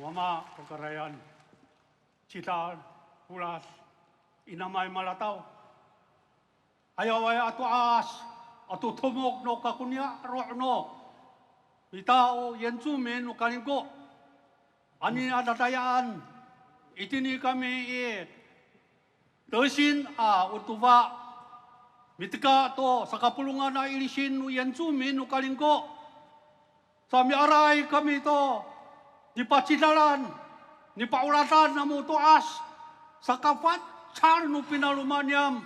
Mama Pagarayan, Cita Pulas, Inamay Malataw. Ayaw ay atuas, atutumok no kakunya rono. Itao yensumin no kaningko. Ani adatayaan, itini kami Tesin utuba. Mitika to sa kapulungan na ilisin no yensumin no kalingko. Sa miaray kami to, di patsinalan, ni paulatan na mutuas, sa kapat, sar no pinalumanyam,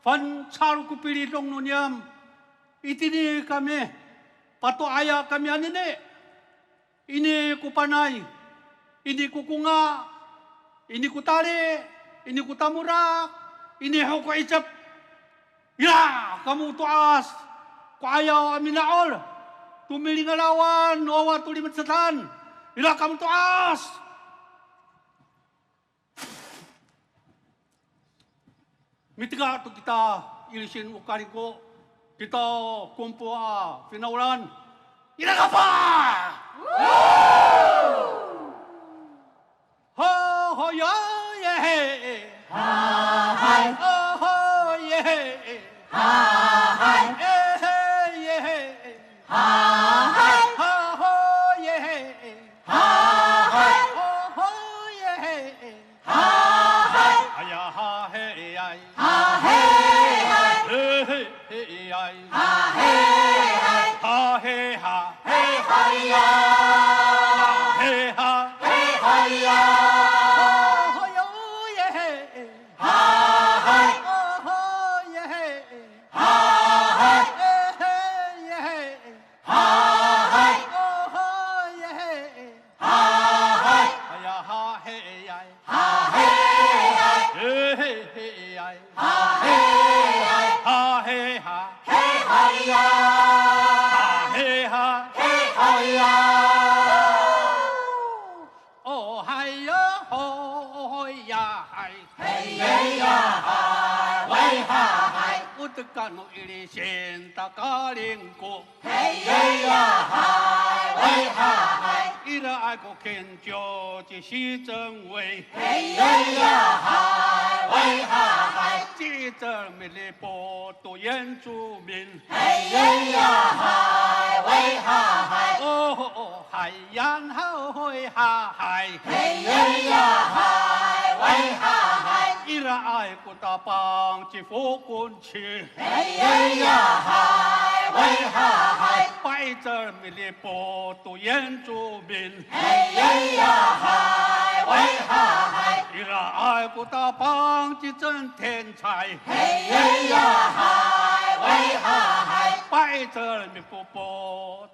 fan sar ko pilitong no niyam, itini kami, patuaya kami anine, ini ko panay, ini ko kunga, ini ko tali, ini ko tamurak, ini ko icap, ya, kamu tuas, ko ayaw aminaol, tumilingalawan, awa tulimat satan, ila kamu tuas. Mitiga to kita ilisin ukari ko, kita kumpo pinaulan, ila ka pa! Ho ho ya ye ha hai ho ho ye ha hai ye ha hai ho ho ye ha hai ho ho ye ha hai aya ha he ai ha he hai he ai ha he hai ha he ha he hai ya he ha he hai ya ho yo ye ha hai ho ho ye ha hai ye ha hai ho ho ye ha hai aya ha he ai ha he ai he ai ha he ai ha he ha he hai ya ha he ha he hai ya oh hai ya ho ya hai hey ya hai wai ha hai utkanu ilisin takalingko hey ya hai wai ha hai ira ai ko kenjo ji si zeng wei hey ya hai wai ha hai ji zeng mi li bo du yan zu min hey ya hai wai ha hai oh hai yan hao hoi ha hai hey ya hai wai ha hai ira ai ko ta pang ji fu kun chi hey ya hai wai ha hai bai zeng mi li bo du yan zu min hey ya hai wai ha hai ira ai ko ta pang ji zhen tian cai hey ya hai wai ha hai bai zeng mi bu bo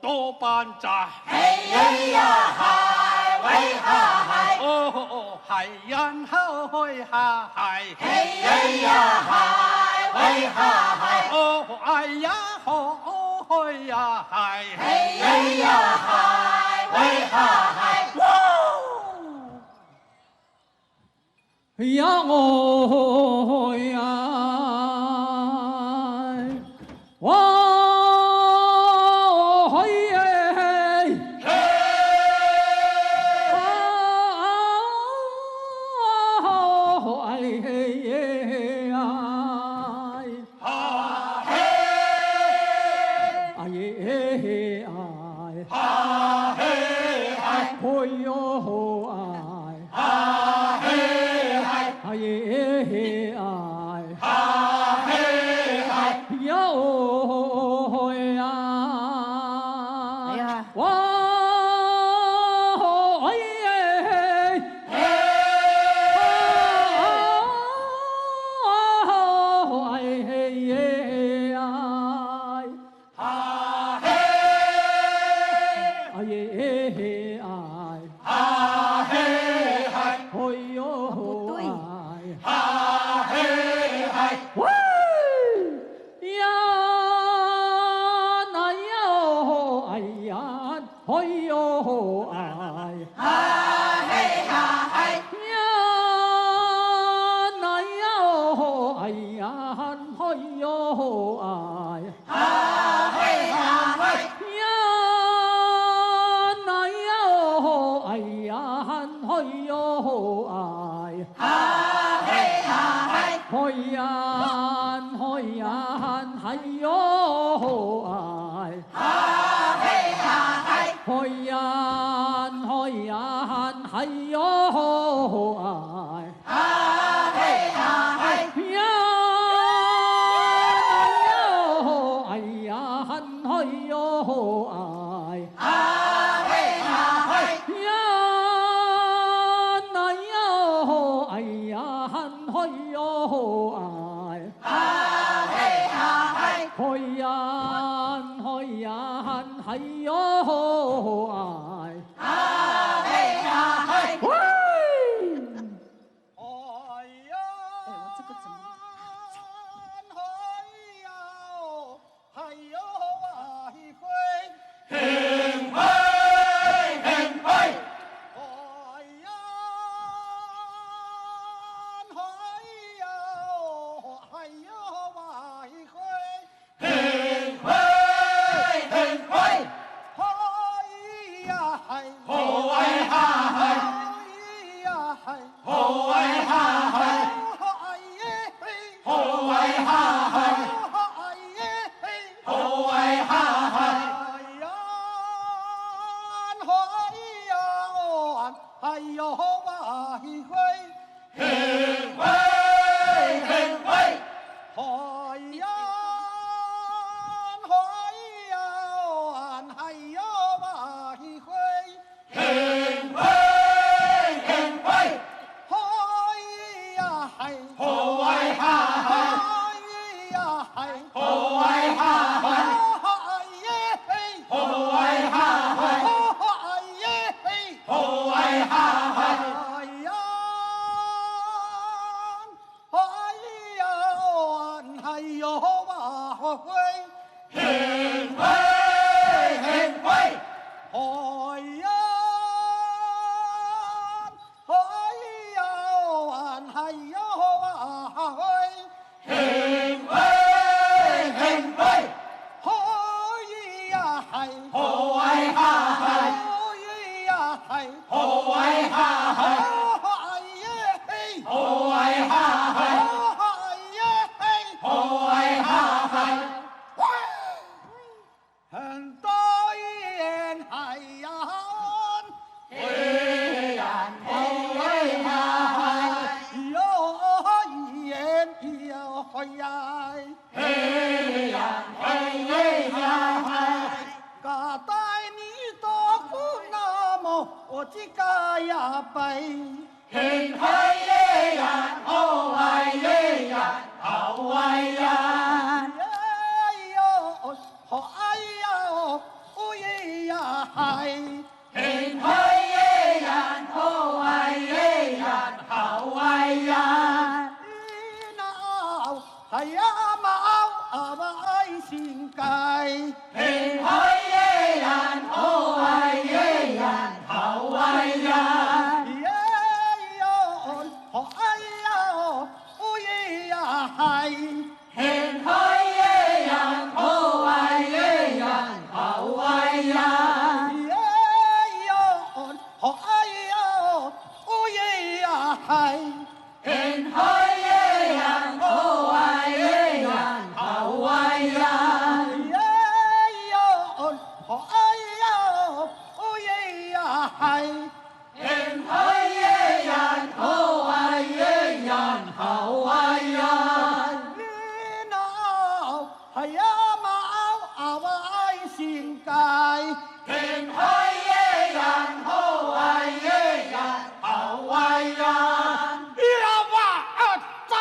du ban zha hey ya hai wai ha hai oh hai yan hao hoi ha hai hey ya hai wai ha hai oh ai ya ho hoi ya hai hey ya hai wai ha hai ya ngồi ai wa hoi hey ai hey ai ha hey ai hey ai ha hey ai hoi yo ai ha hey ai ai ai ha hey ai ya ôi à wa ôi 海呀海呀海哟哎，哈嘿呀嗨，海呀海呀海哟哎，哈嘿呀嗨，呀哎呀海哟哎，哈嘿呀嗨，呀哎哟哎呀海哟哎。哈嘿呀嗨，海呀海呀海哟哎，哈嘿呀嗨。喂，哎呀，哎我这个怎么哎呦啊，一回，很会，很会，哎呀，哎呦啊，一回，很会，很会，哎呀，嗨，好爱哈嗨，哎呀，嗨，好爱哈嗨，哎耶，好爱哈嗨，哎耶，好爱哈嗨，哎呀，哎呦哇一回，很会，很会，哎呀，哎呦哇一回，很会，很会，哎呀嗨，好爱哈嗨，哎呀嗨，好爱哈嗨，哎耶，好爱哈嗨，哎耶。好爱哈嗨，哎呀，哎呀，哎呦哇会，很会，很会，哎呀，哎呀，哎呦哇会，很会，很会，哎呀嗨，好爱哈嗨，哎呀嗨，好爱哈嗨，哎耶，好爱哈嗨，哎耶。好爱哈嗨，很多人海洋，嘿呀，好爱哈嗨，有言有呀，嘿呀，嘿呀嗨，噶带你多苦那么我只噶呀背，很爱耶呀，好爱耶呀，好爱呀，哎呦，哎呦，哎呀嗨，很爱耶呀，好爱耶呀，好爱呀。那哎呀毛啊爱心该。很爱耶呀，好爱耶呀，好爱呀，耶哟，哎呀，哎呀嗨，很爱耶呀，好爱耶呀，好爱呀，耶哟，哎呀，哎呀嗨，很爱耶呀，好爱耶呀，好爱呀，耶哟，哎呀，哎呀嗨，很爱耶呀，好爱耶呀，好爱呀，你那哎呀毛啊爱心该。很爱耶呀，好爱耶呀，好爱呀。呀哇炸！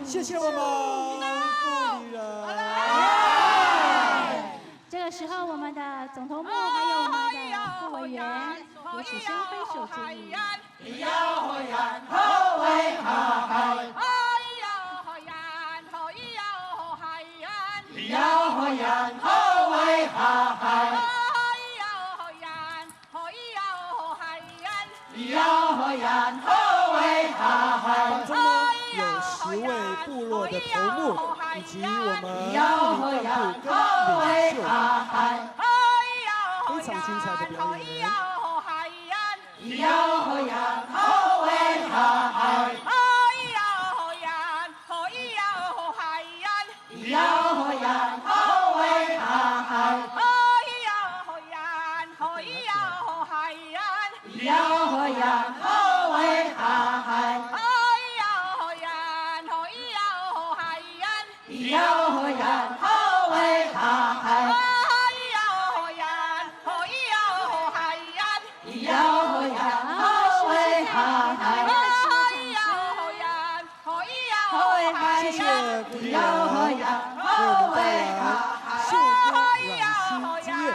谢谢我们部里人。这个时候，我们的总头目还有我们的副委员也起身挥手致意。咿呀吼呀，吼喂哈嗨。咿呀吼呀，吼喂哈嗨。咿呀吼呀，吼喂哈嗨。当中呢有10位部落的头目以及我们部里干部跟领袖，非常精彩的表演。咿呀吼呀，吼喂哈嗨。咿呀吼呀，吼喂哈嗨。咿呀吼呀，吼喂哈嗨。咿呀吼呀，吼喂哈嗨。咿呀吼呀，吼喂哈嗨。谢谢部里人为我们带来幸福暖心之夜。